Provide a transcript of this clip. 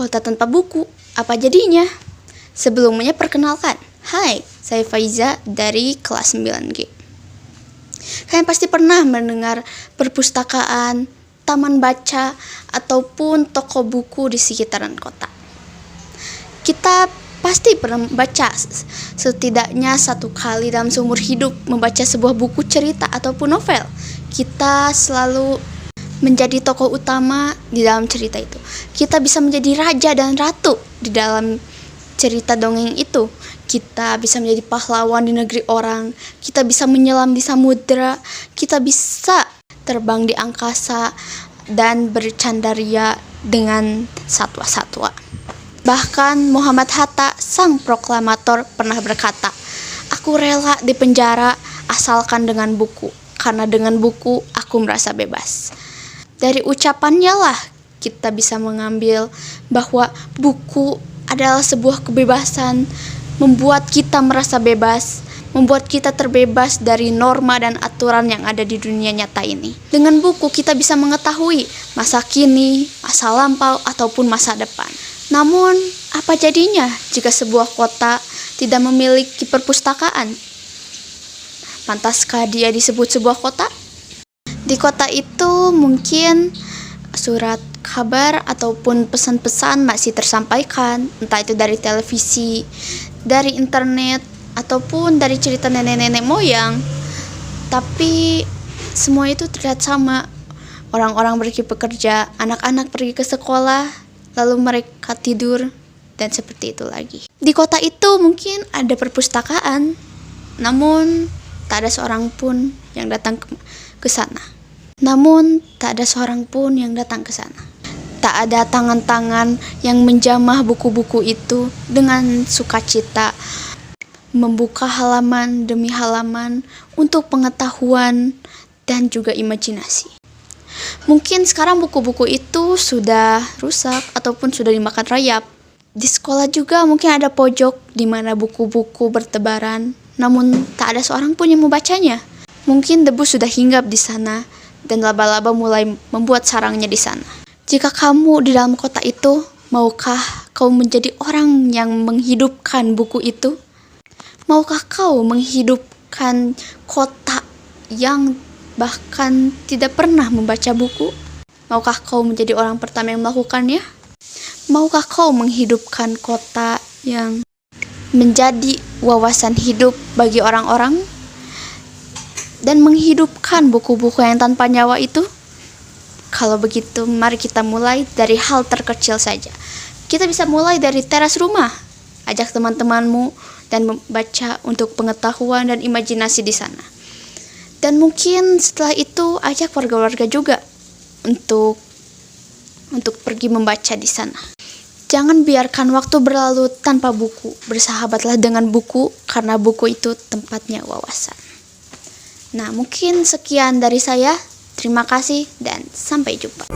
Kota tanpa buku, apa jadinya? Sebelumnya perkenalkan, hai, saya Faiza dari kelas 9G. Kalian pasti pernah mendengar perpustakaan, taman baca, ataupun toko buku di sekitaran kota. Kita pasti pernah membaca setidaknya satu kali dalam seumur hidup membaca sebuah buku cerita ataupun novel. Kita selalu menjadi tokoh utama di dalam cerita itu. Kita bisa menjadi raja dan ratu di dalam cerita dongeng itu. Kita bisa menjadi pahlawan di negeri orang. Kita bisa menyelam di samudera. Kita bisa terbang di angkasa dan bercandaria dengan satwa-satwa. Bahkan Muhammad Hatta, sang proklamator, pernah berkata, "Aku rela di penjara asalkan dengan buku, karena dengan buku aku merasa bebas." Dari ucapannya lah kita bisa mengambil bahwa buku adalah sebuah kebebasan, membuat kita merasa bebas, membuat kita terbebas dari norma dan aturan yang ada di dunia nyata ini. Dengan buku kita bisa mengetahui masa kini, masa lampau, ataupun masa depan. Namun, apa jadinya jika sebuah kota tidak memiliki perpustakaan? Pantaskah dia disebut sebuah kota? Di kota itu mungkin surat kabar ataupun pesan-pesan masih tersampaikan, entah itu dari televisi, dari internet, ataupun dari cerita nenek-nenek moyang. Tapi semua itu terlihat sama. Orang-orang pergi bekerja, anak-anak pergi ke sekolah, lalu mereka tidur, dan seperti itu lagi. Di kota itu mungkin ada perpustakaan, namun tak ada seorang pun yang datang ke sana. Tak ada tangan-tangan yang menjamah buku-buku itu dengan sukacita, membuka halaman demi halaman untuk pengetahuan dan juga imajinasi. Mungkin sekarang buku-buku itu sudah rusak ataupun sudah dimakan rayap. Di sekolah juga mungkin ada pojok di mana buku-buku bertebaran, namun tak ada seorang pun yang membacanya. Mungkin debu sudah hinggap di sana dan laba-laba mulai membuat sarangnya di sana. Jika kamu di dalam kota itu, maukah kau menjadi orang yang menghidupkan buku itu? Maukah kau menghidupkan kota yang bahkan tidak pernah membaca buku? Maukah kau menjadi orang pertama yang melakukannya? Maukah kau menghidupkan kota yang menjadi wawasan hidup bagi orang-orang? Dan menghidupkan buku-buku yang tanpa nyawa itu? Kalau begitu, mari kita mulai dari hal terkecil saja. Kita bisa mulai dari teras rumah. Ajak teman-temanmu dan membaca untuk pengetahuan dan imajinasi di sana. Dan mungkin setelah itu ajak warga-warga juga untuk pergi membaca di sana. Jangan biarkan waktu berlalu tanpa buku. Bersahabatlah dengan buku, karena buku itu tempatnya wawasan. Nah, mungkin sekian dari saya. Terima kasih dan sampai jumpa.